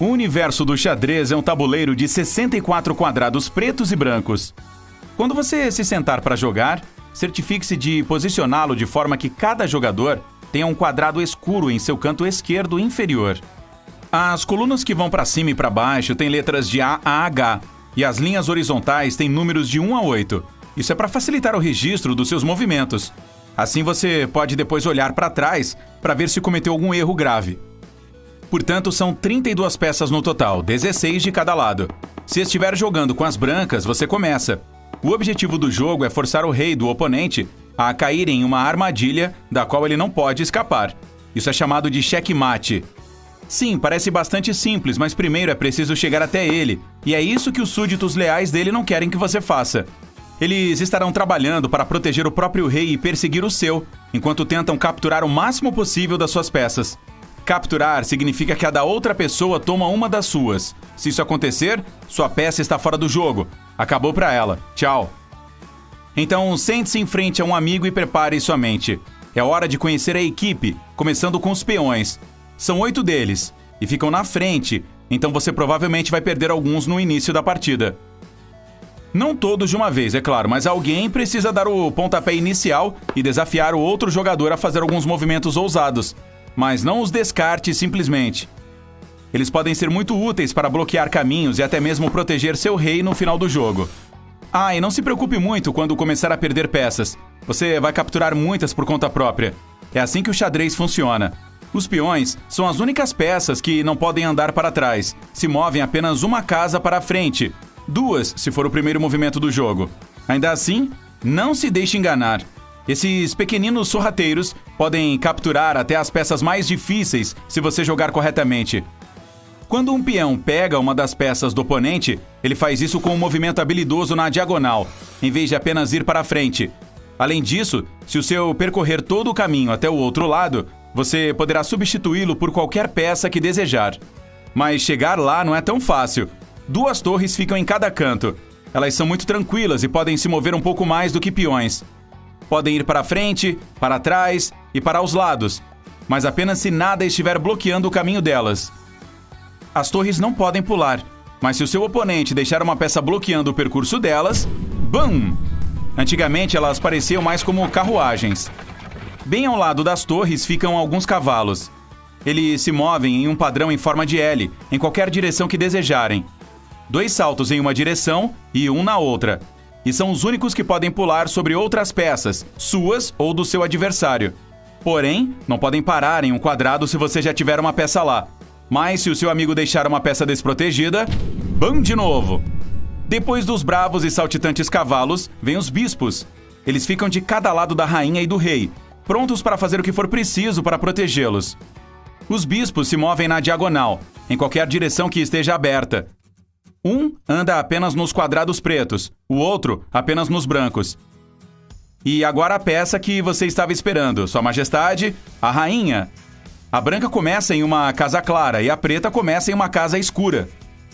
O universo do xadrez é um tabuleiro de 64 quadrados pretos e brancos. Quando você se sentar para jogar, certifique-se de posicioná-lo de forma que cada jogador tenha um quadrado escuro em seu canto esquerdo inferior. As colunas que vão para cima e para baixo têm letras de A a H, e as linhas horizontais têm números de 1 a 8. Isso é para facilitar o registro dos seus movimentos. Assim você pode depois olhar para trás para ver se cometeu algum erro grave. Portanto, são 32 peças no total, 16 de cada lado. Se estiver jogando com as brancas, você começa. O objetivo do jogo é forçar o rei do oponente a cair em uma armadilha da qual ele não pode escapar. Isso é chamado de checkmate. Sim, parece bastante simples, mas primeiro é preciso chegar até ele, e é isso que os súditos leais dele não querem que você faça. Eles estarão trabalhando para proteger o próprio rei e perseguir o seu, enquanto tentam capturar o máximo possível das suas peças. Capturar significa que a da outra pessoa toma uma das suas. Se isso acontecer, sua peça está fora do jogo. Acabou para ela. Tchau. Então, sente-se em frente a um amigo e prepare sua mente. É hora de conhecer a equipe, começando com os peões. São 8 deles, e ficam na frente, então você provavelmente vai perder alguns no início da partida. Não todos de uma vez, é claro, mas alguém precisa dar o pontapé inicial e desafiar o outro jogador a fazer alguns movimentos ousados. Mas não os descarte simplesmente. Eles podem ser muito úteis para bloquear caminhos e até mesmo proteger seu rei no final do jogo. Ah, e não se preocupe muito quando começar a perder peças. Você vai capturar muitas por conta própria. É assim que o xadrez funciona. Os peões são as únicas peças que não podem andar para trás. Se movem apenas uma casa para a frente. 2, se for o primeiro movimento do jogo. Ainda assim, não se deixe enganar. Esses pequeninos sorrateiros podem capturar até as peças mais difíceis se você jogar corretamente. Quando um peão pega uma das peças do oponente, ele faz isso com um movimento habilidoso na diagonal, em vez de apenas ir para a frente. Além disso, se o seu percorrer todo o caminho até o outro lado, você poderá substituí-lo por qualquer peça que desejar. Mas chegar lá não é tão fácil. 2 torres ficam em cada canto. Elas são muito tranquilas e podem se mover um pouco mais do que peões. Podem ir para frente, para trás e para os lados, mas apenas se nada estiver bloqueando o caminho delas. As torres não podem pular, mas se o seu oponente deixar uma peça bloqueando o percurso delas, BAM! Antigamente elas pareciam mais como carruagens. Bem ao lado das torres ficam alguns cavalos. Eles se movem em um padrão em forma de L, em qualquer direção que desejarem. 2 saltos em uma direção e um na outra. E são os únicos que podem pular sobre outras peças, suas ou do seu adversário. Porém, não podem parar em um quadrado se você já tiver uma peça lá. Mas se o seu amigo deixar uma peça desprotegida, BAM de novo! Depois dos bravos e saltitantes cavalos, vêm os bispos. Eles ficam de cada lado da rainha e do rei, prontos para fazer o que for preciso para protegê-los. Os bispos se movem na diagonal, em qualquer direção que esteja aberta. Um anda apenas nos quadrados pretos, o outro apenas nos brancos. E agora a peça que você estava esperando, Sua Majestade, a rainha. A branca começa em uma casa clara e a preta começa em uma casa escura.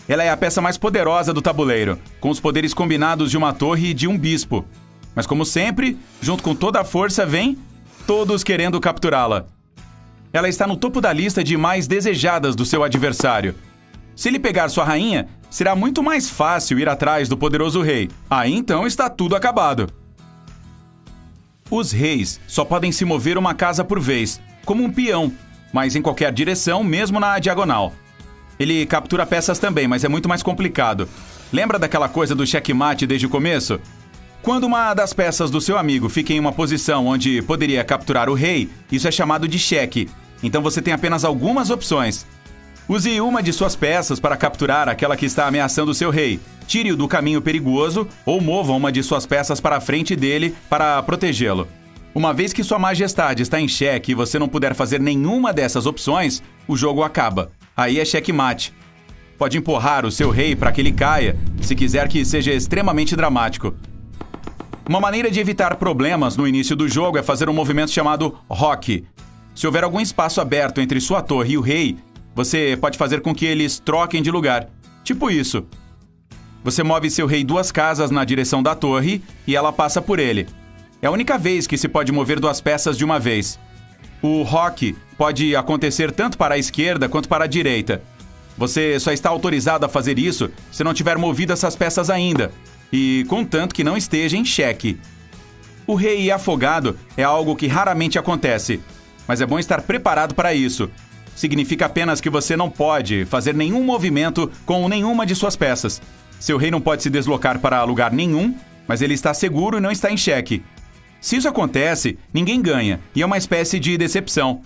Ela é a peça mais poderosa do tabuleiro, com os poderes combinados de uma torre e de um bispo. Mas como sempre, junto com toda a força vem todos querendo capturá-la. Ela está no topo da lista de mais desejadas do seu adversário. Se ele pegar sua rainha, será muito mais fácil ir atrás do poderoso rei. Aí então está tudo acabado. Os reis só podem se mover uma casa por vez, como um peão, mas em qualquer direção, mesmo na diagonal. Ele captura peças também, mas é muito mais complicado. Lembra daquela coisa do checkmate desde o começo? Quando uma das peças do seu amigo fica em uma posição onde poderia capturar o rei, isso é chamado de cheque. Então você tem apenas algumas opções. Use uma de suas peças para capturar aquela que está ameaçando o seu rei. Tire-o do caminho perigoso ou mova uma de suas peças para a frente dele para protegê-lo. Uma vez que Sua Majestade está em xeque e você não puder fazer nenhuma dessas opções, o jogo acaba. Aí é checkmate. Pode empurrar o seu rei para que ele caia, se quiser que seja extremamente dramático. Uma maneira de evitar problemas no início do jogo é fazer um movimento chamado rock. Se houver algum espaço aberto entre sua torre e o rei, você pode fazer com que eles troquem de lugar. Tipo isso. Você move seu rei 2 casas na direção da torre e ela passa por ele. É a única vez que se pode mover 2 peças de uma vez. O rock pode acontecer tanto para a esquerda quanto para a direita. Você só está autorizado a fazer isso se não tiver movido essas peças ainda, e contanto que não esteja em xeque. O rei afogado é algo que raramente acontece, mas é bom estar preparado para isso. Significa apenas que você não pode fazer nenhum movimento com nenhuma de suas peças. Seu rei não pode se deslocar para lugar nenhum, mas ele está seguro e não está em xeque. Se isso acontece, ninguém ganha, e é uma espécie de decepção.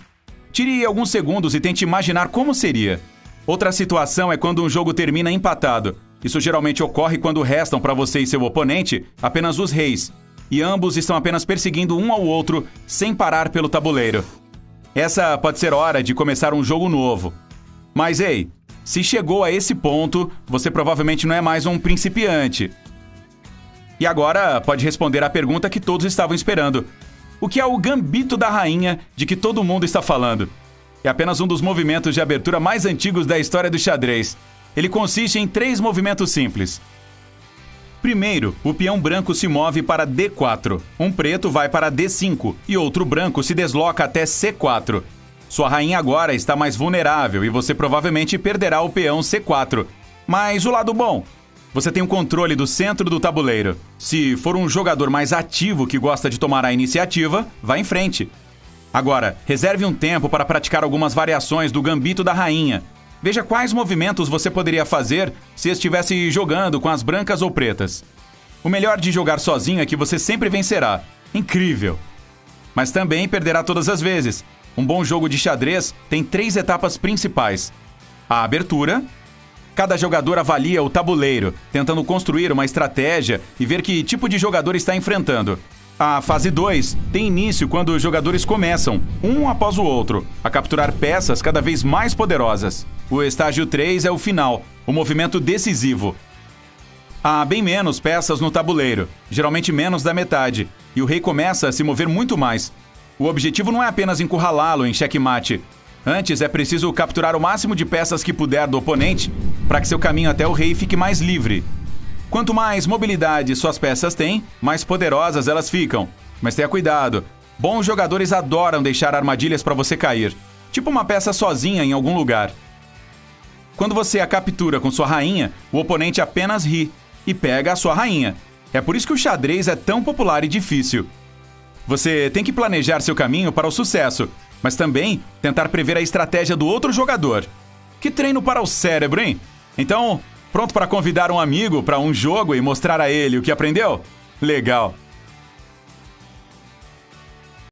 Tire alguns segundos e tente imaginar como seria. Outra situação é quando um jogo termina empatado. Isso geralmente ocorre quando restam para você e seu oponente apenas os reis, e ambos estão apenas perseguindo um ao outro sem parar pelo tabuleiro. Essa pode ser hora de começar um jogo novo. Mas ei, se chegou a esse ponto, você provavelmente não é mais um principiante. E agora pode responder à pergunta que todos estavam esperando. O que é o Gambito da Rainha de que todo mundo está falando? É apenas um dos movimentos de abertura mais antigos da história do xadrez. Ele consiste em 3 movimentos simples. Primeiro, o peão branco se move para D4, um preto vai para D5 e outro branco se desloca até C4. Sua rainha agora está mais vulnerável e você provavelmente perderá o peão C4. Mas o lado bom, você tem o controle do centro do tabuleiro. Se for um jogador mais ativo que gosta de tomar a iniciativa, vá em frente. Agora, reserve um tempo para praticar algumas variações do Gambito da Rainha. Veja quais movimentos você poderia fazer se estivesse jogando com as brancas ou pretas. O melhor de jogar sozinho é que você sempre vencerá. Incrível! Mas também perderá todas as vezes. Um bom jogo de xadrez tem 3 etapas principais. A abertura. Cada jogador avalia o tabuleiro, tentando construir uma estratégia e ver que tipo de jogador está enfrentando. A fase 2 tem início quando os jogadores começam, um após o outro, a capturar peças cada vez mais poderosas. O estágio 3 é o final, o movimento decisivo. Há bem menos peças no tabuleiro, geralmente menos da metade, e o rei começa a se mover muito mais. O objetivo não é apenas encurralá-lo em xeque-mate. Antes é preciso capturar o máximo de peças que puder do oponente para que seu caminho até o rei fique mais livre. Quanto mais mobilidade suas peças têm, mais poderosas elas ficam. Mas tenha cuidado, bons jogadores adoram deixar armadilhas para você cair, tipo uma peça sozinha em algum lugar. Quando você a captura com sua rainha, o oponente apenas ri e pega a sua rainha. É por isso que o xadrez é tão popular e difícil. Você tem que planejar seu caminho para o sucesso, mas também tentar prever a estratégia do outro jogador. Que treino para o cérebro, hein? Então, pronto para convidar um amigo para um jogo e mostrar a ele o que aprendeu? Legal!